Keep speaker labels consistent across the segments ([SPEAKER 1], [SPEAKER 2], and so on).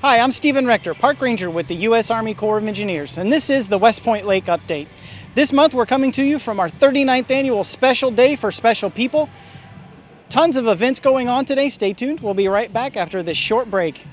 [SPEAKER 1] Hi, I'm Steven Rector, Park Ranger with the U.S. Army Corps of Engineers, and this is the West Point Lake Update. This month we're coming to you from our 39th annual Special Day for Special People. Tons of events going on today. Stay tuned. We'll be right back after this short break.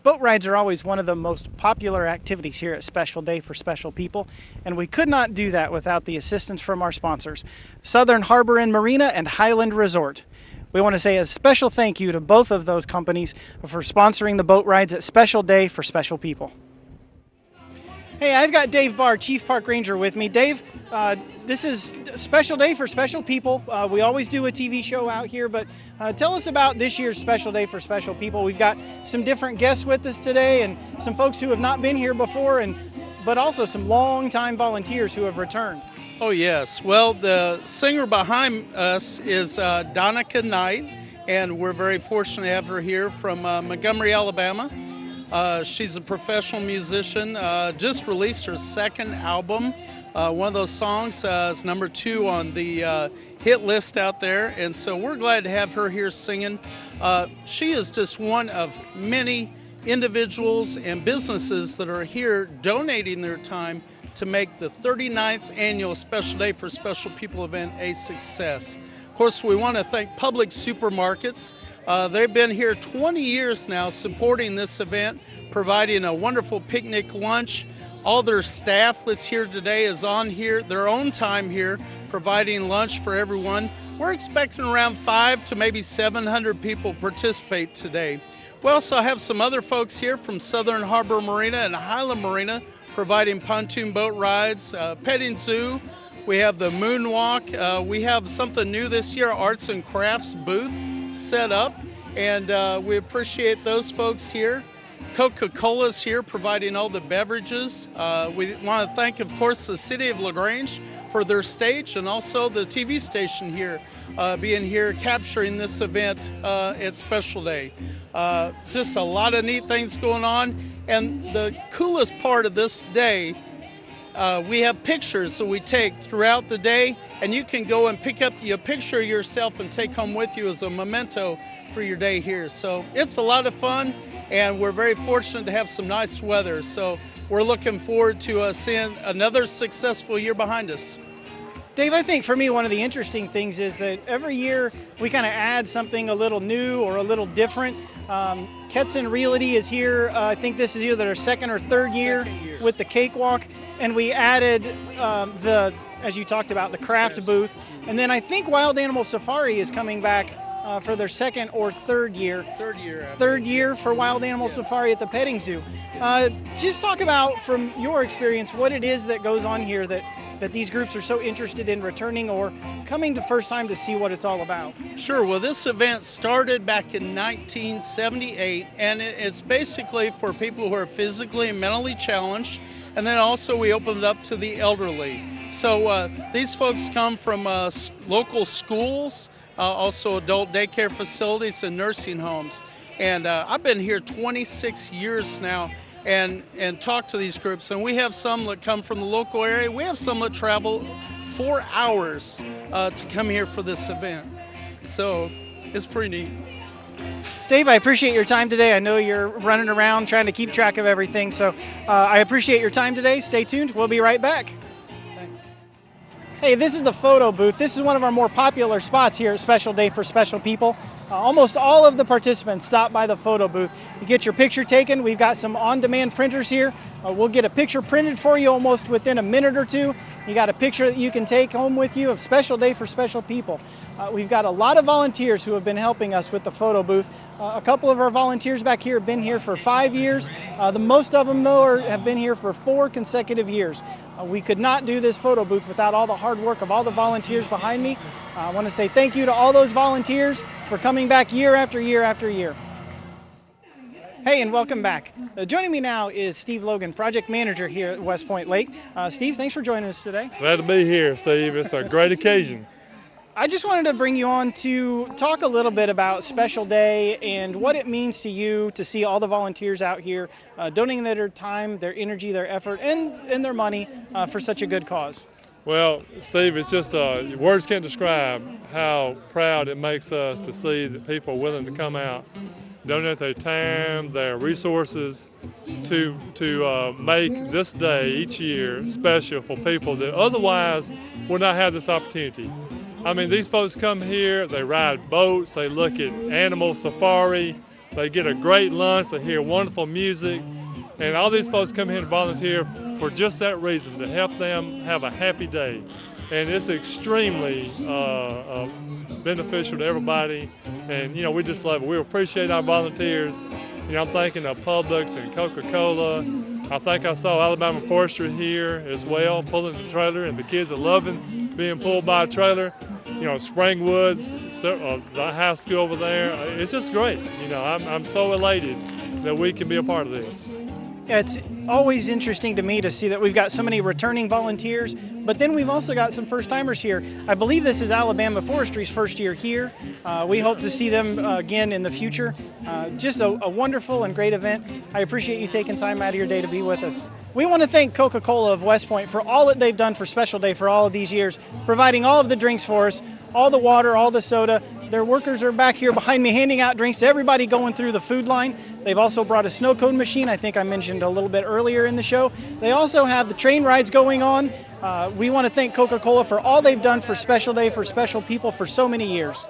[SPEAKER 1] Boat rides are always one of the most popular activities here at Special Day for Special People, and we could not do that without the assistance from our sponsors, Southern Harbor and Marina and Highland Resort. We want to say a special thank you to both of those companies for sponsoring the boat rides at Special Day for Special People. Hey, I've got Dave Barr, Chief Park Ranger, with me. Dave, this is Special Day for Special People. We always do a TV show out here, but tell us about this year's Special Day for Special People. We've got some different guests with us today and some folks who have not been here before, but also some long-time volunteers who have returned.
[SPEAKER 2] Oh, yes. Well, the singer behind us is Donica Knight, and we're very fortunate to have her here from Montgomery, Alabama. She's a professional musician, just released her second album. One of those songs is number 2 on the hit list out there, and so we're glad to have her here singing. She is just one of many individuals and businesses that are here donating their time to make the 39th annual Special Day for Special People event a success. Of course, we want to thank Public Supermarkets. They've been here 20 years now supporting this event, providing a wonderful picnic lunch. All their staff that's here today is on here, their own time here, providing lunch for everyone. We're expecting around 500 to maybe 700 people participate today. We also have some other folks here from Southern Harbor Marina and Highland Marina providing pontoon boat rides, petting zoo. We have the moonwalk. We have something new this year, arts and crafts booth set up, and we appreciate those folks here. Coca-Cola's here providing all the beverages. We want to thank, of course, the City of LaGrange for their stage, and also the TV station here, being here capturing this event at Special Day. Just a lot of neat things going on, and the coolest part of this day, we have pictures that we take throughout the day, and you can go and pick up a picture of yourself and take home with you as a memento for your day here. So it's a lot of fun, and we're very fortunate to have some nice weather. So we're looking forward to seeing another successful year behind us.
[SPEAKER 1] Dave, I think for me one of the interesting things is that every year we kind of add something a little new or a little different. Ketson Realty is here. I think this is either their second or third year with the cakewalk, and we added as you talked about, the craft booth. And then I think Wild Animal Safari is coming back for their second or third year. Third year for Wild Animal Safari at the petting zoo. Just talk about, from your experience, what it is that goes on here that these groups are so interested in returning or coming the first time to see what it's all about.
[SPEAKER 2] Sure. Well, this event started back in 1978, and it's basically for people who are physically and mentally challenged, and then also we opened it up to the elderly. So these folks come from local schools, also adult daycare facilities and nursing homes. And I've been here 26 years now, and talk to these groups. And we have some that come from the local area. We have some that travel 4 hours to come here for this event. So it's pretty neat.
[SPEAKER 1] Dave, I appreciate your time today. I know you're running around trying to keep track of everything, so I appreciate your time today. Stay tuned. We'll be right back. Thanks. Hey, this is the photo booth. This is one of our more popular spots here at Special Day for Special People. Almost all of the participants stop by the photo booth. You get your picture taken. We've got some on-demand printers here. We'll get a picture printed for you almost within a minute or two. You got a picture that you can take home with you of Special Day for Special People. We've got a lot of volunteers who have been helping us with the photo booth. A couple of our volunteers back here have been here for 5 years. The most of them, though, have been here for 4 consecutive years. We could not do this photo booth without all the hard work of all the volunteers behind me. I want to say thank you to all those volunteers for coming back year after year after year. Hey, and welcome back. Joining me now is Steve Logan, project manager here at West Point Lake. Steve, thanks for joining us today.
[SPEAKER 3] Glad to be here, Steve. It's a great occasion.
[SPEAKER 1] I just wanted to bring you on to talk a little bit about Special Day and what it means to you to see all the volunteers out here donating their time, their energy, their effort, and their money for such a good cause.
[SPEAKER 3] Well, Steve, it's just words can't describe how proud it makes us to see that people are willing to come out, donate their time, their resources to make this day each year special for people that otherwise would not have this opportunity. I mean, these folks come here, they ride boats, they look at animal safari, they get a great lunch, they hear wonderful music, and all these folks come here and volunteer for just that reason, to help them have a happy day. And it's extremely beneficial to everybody, and we just love it. We appreciate our volunteers. I'm thinking of Publix and Coca-Cola. I think I saw Alabama Forestry here as well, pulling the trailer, and the kids are loving being pulled by a trailer. Springwoods, the high school over there. It's just great. I'm so elated that we can be a part of this.
[SPEAKER 1] Yeah, it's always interesting to me to see that we've got so many returning volunteers, but then we've also got some first-timers here. I believe this is Alabama Forestry's first year here. We hope to see them again in the future. Just a wonderful and great event. I appreciate you taking time out of your day to be with us. We want to thank Coca-Cola of West Point for all that they've done for Special Day for all of these years, providing all of the drinks for us, all the water, all the soda. Their workers are back here behind me handing out drinks to everybody going through the food line. They've also brought a snow cone machine, I think I mentioned a little bit earlier in the show. They also have the train rides going on. We want to thank Coca-Cola for all they've done for Special Day for special people for so many years.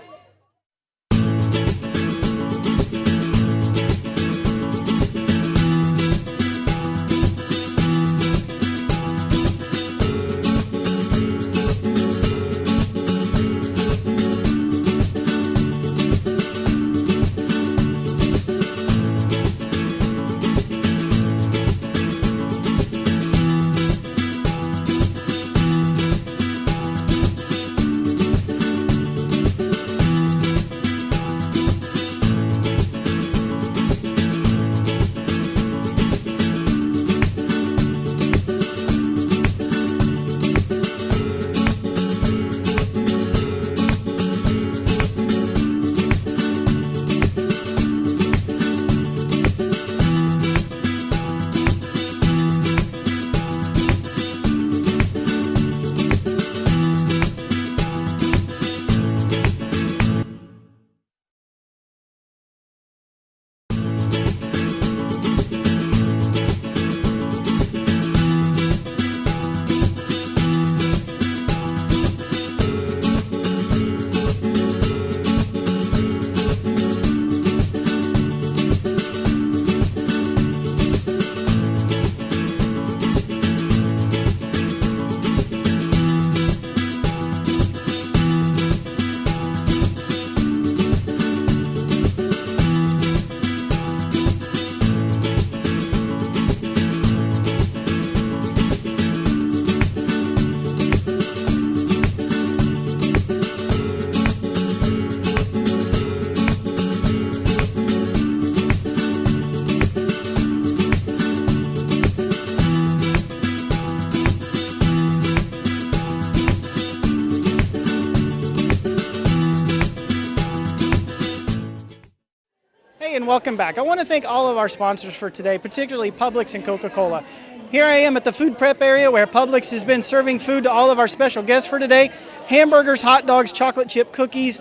[SPEAKER 1] And welcome back. I want to thank all of our sponsors for today, particularly Publix and Coca-Cola. Here I am at the food prep area where Publix has been serving food to all of our special guests for today. Hamburgers, hot dogs, chocolate chip cookies,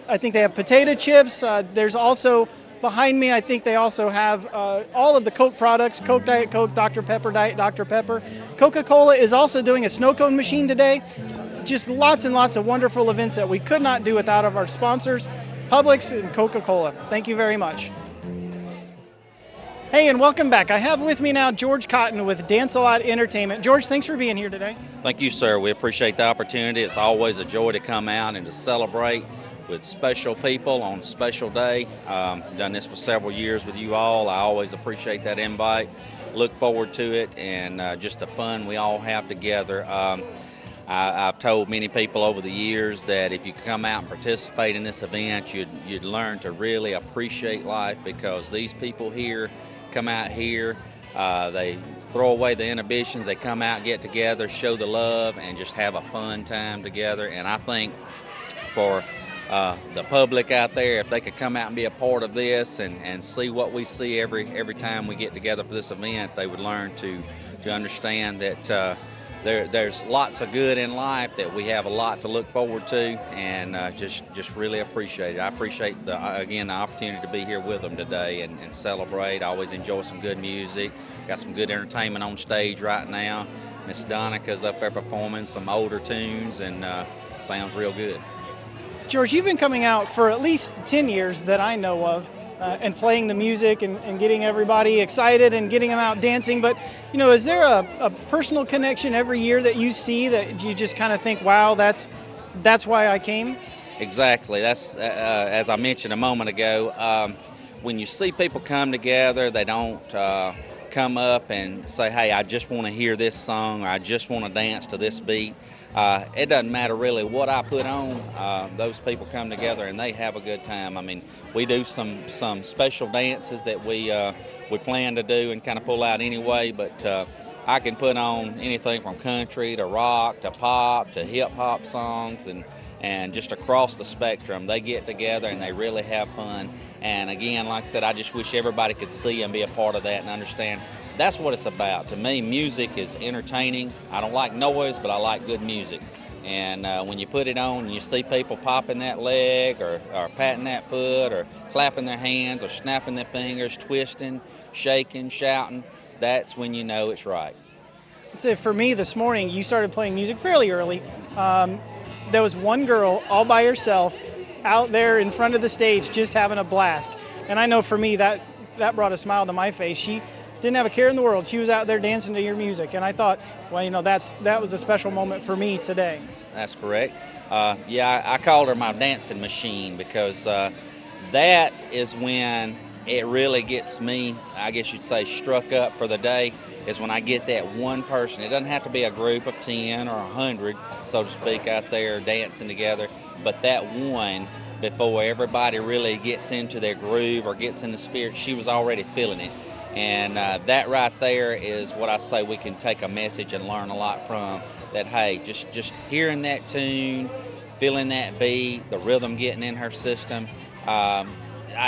[SPEAKER 1] I think they have potato chips. There's also behind me, I think they also have all of the Coke products, Coke, Diet Coke, Dr. Pepper, Diet Dr. Pepper. Coca-Cola is also doing a snow cone machine today. Just lots and lots of wonderful events that we could not do without of our sponsors, Publix and Coca-Cola. Thank you very much. Hey, and welcome back. I have with me now George Cotton with Dance A Lot Entertainment. George, thanks for being here today.
[SPEAKER 4] Thank you, sir. We appreciate the opportunity. It's always a joy to come out and to celebrate with special people on a special day. Done this for several years with you all. I always appreciate that invite. Look forward to it and just the fun we all have together. I've told many people over the years that if you come out and participate in this event, you'd learn to really appreciate life, because these people here come out here, they throw away the inhibitions, they come out, get together, show the love, and just have a fun time together. And I think for the public out there, if they could come out and be a part of this and see what we see every time we get together for this event, they would learn to understand that there's lots of good in life, that we have a lot to look forward to, and just really appreciate it. I appreciate, again, the opportunity to be here with them today and celebrate. I always enjoy some good music. Got some good entertainment on stage right now. Miss Donica's up there performing some older tunes, and sounds real good.
[SPEAKER 1] George, you've been coming out for at least 10 years that I know of, and playing the music and getting everybody excited and getting them out dancing. But, you know, is there a personal connection every year that you see that you just kind of think, wow, that's why I came?
[SPEAKER 4] Exactly. That's, as I mentioned a moment ago, when you see people come together, they don't come up and say, hey, I just want to hear this song, or I just want to dance to this beat. It doesn't matter really what I put on. Those people come together and they have a good time. I mean, we do some special dances that we plan to do and kind of pull out anyway, but I can put on anything from country to rock to pop to hip-hop songs, and just across the spectrum. They get together and they really have fun. And again, like I said, I just wish everybody could see and be a part of that and understand that's what it's about. To me, music is entertaining. I don't like noise, but I like good music. And when you put it on and you see people popping that leg or patting that foot or clapping their hands or snapping their fingers, twisting, shaking, shouting, that's when you know it's right.
[SPEAKER 1] I'd say for me this morning, you started playing music fairly early. There was one girl all by herself out there in front of the stage just having a blast. And I know for me that brought a smile to my face. She didn't have a care in the world. She was out there dancing to your music. And I thought, well, you know, that was a special moment for me today.
[SPEAKER 4] That's correct. Yeah, I called her my dancing machine, because that is when it really gets me, I guess you'd say, struck up for the day, is when I get that one person. It doesn't have to be a group of 10 or 100, so to speak, out there dancing together, but that one, before everybody really gets into their groove or gets in the spirit, she was already feeling it. And that right there is what I say we can take a message and learn a lot from. That, hey, just hearing that tune, feeling that beat, the rhythm getting in her system. I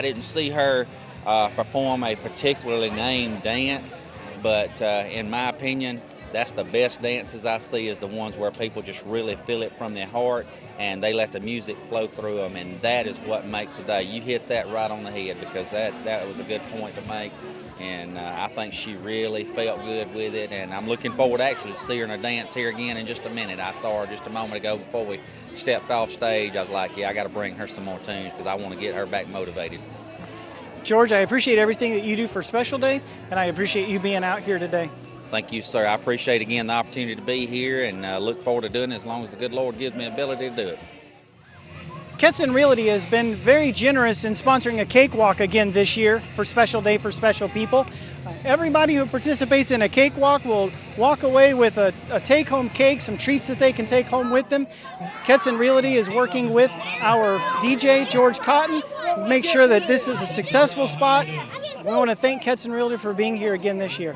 [SPEAKER 4] didn't see her perform a particularly named dance, but in my opinion, that's the best dances I see, is the ones where people just really feel it from their heart and they let the music flow through them, and that is what makes a day. You hit that right on the head, because that was a good point to make, and I think she really felt good with it, and I'm looking forward actually to see her in a dance here again in just a minute. I saw her just a moment ago before we stepped off stage. I was like, yeah, I got to bring her some more tunes, because I want to get her back motivated.
[SPEAKER 1] George, I appreciate everything that you do for Special Day, and I appreciate you being out here today.
[SPEAKER 4] Thank you, sir. I appreciate, again, the opportunity to be here, and look forward to doing it as long as the good Lord gives me the ability to do it.
[SPEAKER 1] Ketson Realty has been very generous in sponsoring a cakewalk again this year for Special Day for Special People. Everybody who participates in a cakewalk will walk away with a take-home cake, some treats that they can take home with them. Ketson Realty is working with our DJ, George Cotton, to make sure that this is a successful spot. We want to thank Ketson Realty for being here again this year.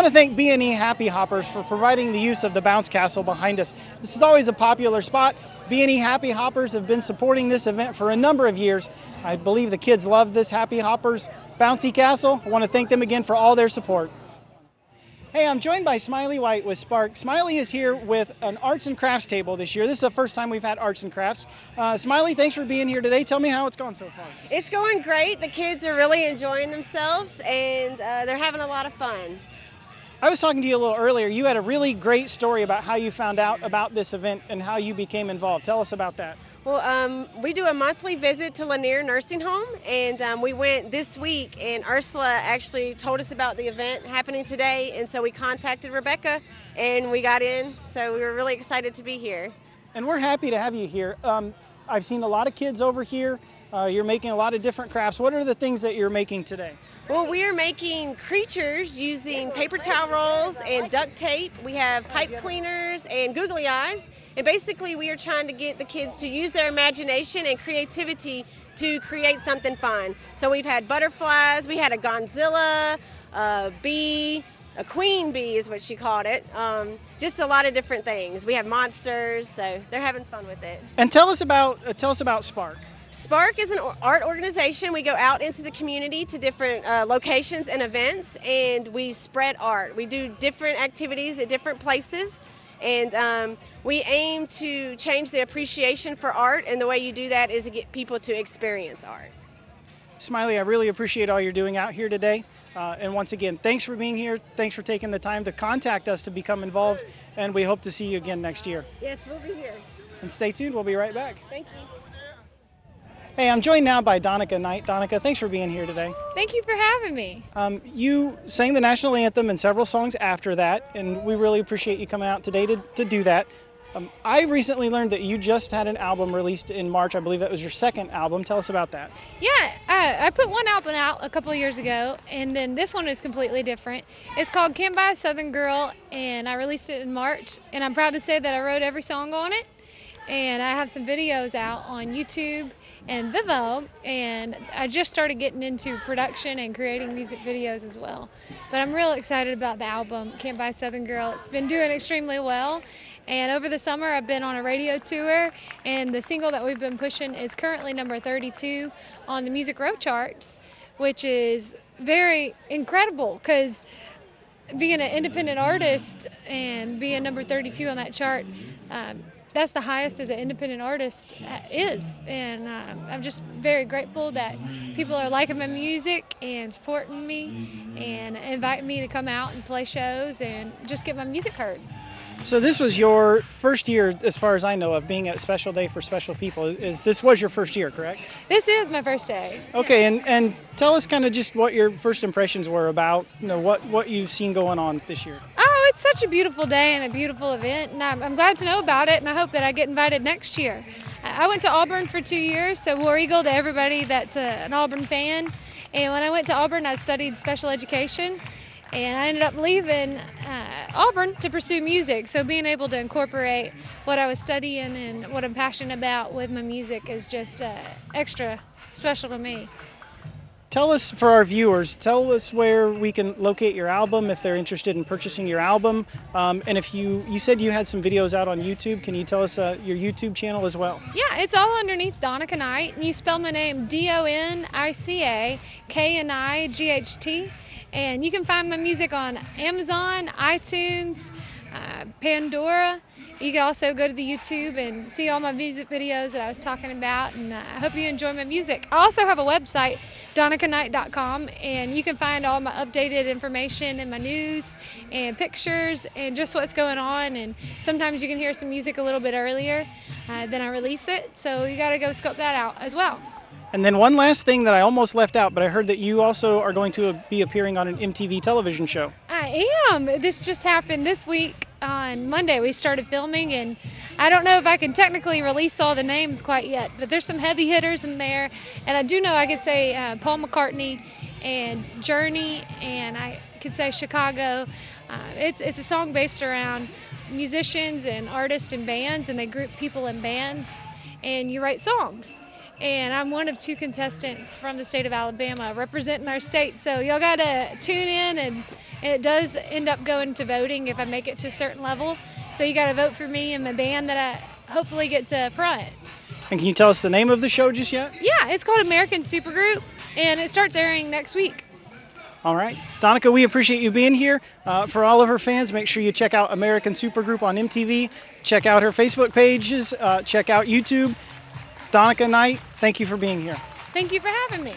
[SPEAKER 1] to thank B&E Happy Hoppers for providing the use of the bounce castle behind us. This is always a popular spot. B&E Happy Hoppers have been supporting this event for a number of years. I believe the kids love this Happy Hoppers bouncy castle. I want to thank them again for all their support. Hey, I'm joined by Smiley White with Spark. Smiley is here with an arts and crafts table this year. This is the first time we've had arts and crafts. Smiley, thanks for being here today. Tell me how it's gone so far.
[SPEAKER 5] It's going great. The kids are really enjoying themselves, and they're having a lot of fun.
[SPEAKER 1] I was talking to you a little earlier. You had a really great story about how you found out about this event and how you became involved. Tell us about that.
[SPEAKER 5] Well, we do a monthly visit to Lanier Nursing Home, and we went this week, and Ursula actually told us about the event happening today, and so we contacted Rebecca, and we got in, so we were really excited to be here.
[SPEAKER 1] And we're happy to have you here. I've seen a lot of kids over here. You're making a lot of different crafts. What are the things that you're making today?
[SPEAKER 5] Well, we are making creatures using paper towel rolls and duct tape. We have pipe cleaners and googly eyes. And basically, we are trying to get the kids to use their imagination and creativity to create something fun. So we've had butterflies, we had a Godzilla, a bee, a queen bee is what she called it. Just a lot of different things. We have monsters, so they're having fun with it.
[SPEAKER 1] And tell us about Spark.
[SPEAKER 5] Spark is an art organization. We go out into the community to different locations and events, and we spread art. We do different activities at different places, and we aim to change the appreciation for art, and the way you do that is to get people to experience art.
[SPEAKER 1] Smiley, I really appreciate all you're doing out here today. And once again, thanks for being here. Thanks for taking the time to contact us to become involved, and we hope to see you again next year.
[SPEAKER 5] Yes, we'll be here.
[SPEAKER 1] And stay tuned. We'll be right back.
[SPEAKER 5] Thank you.
[SPEAKER 1] Hey, I'm joined now by Donica Knight. Donica, thanks for being here today.
[SPEAKER 6] Thank you for having me.
[SPEAKER 1] You sang the national anthem and several songs after that, and we really appreciate you coming out today to do that. I recently learned that you just had an album released in March. I believe that was your second album. Tell us about that.
[SPEAKER 6] Yeah, I put one album out a couple of years ago, and then this one is completely different. It's called Can't Buy a Southern Girl, and I released it in March, and I'm proud to say that I wrote every song on it. And I have some videos out on YouTube and Vivo, and I just started getting into production and creating music videos as well. But I'm real excited about the album, Can't Buy a Southern Girl. It's been doing extremely well, and over the summer I've been on a radio tour, and the single that we've been pushing is currently number 32 on the Music Row charts, which is very incredible because being an independent artist and being number 32 on that chart, that's the highest as an independent artist is, and I'm just very grateful that people are liking my music and supporting me and inviting me to come out and play shows and just get my music heard.
[SPEAKER 1] So this was your first year, as far as I know, of being at Special Day for Special People. This was your first year, correct?
[SPEAKER 6] This is my first day.
[SPEAKER 1] Okay, and tell us kind of just what your first impressions were about, what you've seen going on this year.
[SPEAKER 6] Oh, it's such a beautiful day and a beautiful event, and I'm glad to know about it, and I hope that I get invited next year. I went to Auburn for 2 years, so War Eagle to everybody that's an Auburn fan. And when I went to Auburn, I studied special education, and I ended up leaving Auburn to pursue music. So being able to incorporate what I was studying and what I'm passionate about with my music is just extra special to me.
[SPEAKER 1] Tell us, for our viewers, tell us where we can locate your album if they're interested in purchasing your album. And if you said you had some videos out on YouTube, can you tell us your YouTube channel as well?
[SPEAKER 6] Yeah, it's all underneath Donica Knight, and you spell my name Donica Knight. And you can find my music on Amazon, iTunes, Pandora. You can also go to the YouTube and see all my music videos that I was talking about, and I hope you enjoy my music. I also have a website, donicaknight.com, and you can find all my updated information and my news and pictures and just what's going on, and sometimes you can hear some music a little bit earlier than I release it, so you got to go scope that out as well.
[SPEAKER 1] And then one last thing that I almost left out, but I heard that you also are going to be appearing on an MTV television show.
[SPEAKER 6] I am. This just happened this week. On Monday we started filming, and I don't know if I can technically release all the names quite yet, but there's some heavy hitters in there, and I do know I could say Paul McCartney and Journey, and I could say Chicago. It's a song based around musicians and artists and bands, and they group people in bands, and you write songs. And I'm one of 2 contestants from the state of Alabama representing our state. So y'all got to tune in and And it does end up going to voting if I make it to a certain level. So you got to vote for me and my band that I hopefully get to front.
[SPEAKER 1] And can you tell us the name of the show just yet?
[SPEAKER 6] Yeah, it's called American Supergroup, and it starts airing next week.
[SPEAKER 1] All right. Donica, we appreciate you being here. For all of her fans, make sure you check out American Supergroup on MTV. Check out her Facebook pages. Check out YouTube. Donica Knight, thank you for being here.
[SPEAKER 6] Thank you for having me.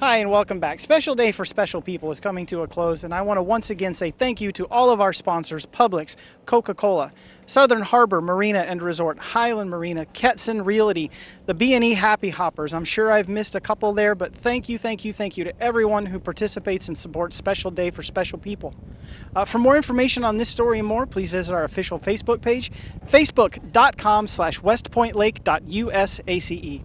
[SPEAKER 1] Hi and welcome back. Special Day for Special People is coming to a close, and I want to once again say thank you to all of our sponsors: Publix, Coca-Cola, Southern Harbor Marina and Resort, Highland Marina, Ketson Realty, the B&E Happy Hoppers. I'm sure I've missed a couple there, but thank you to everyone who participates and supports Special Day for Special People. For more information on this story and more, please visit our official Facebook page, facebook.com/westpointlake.usace.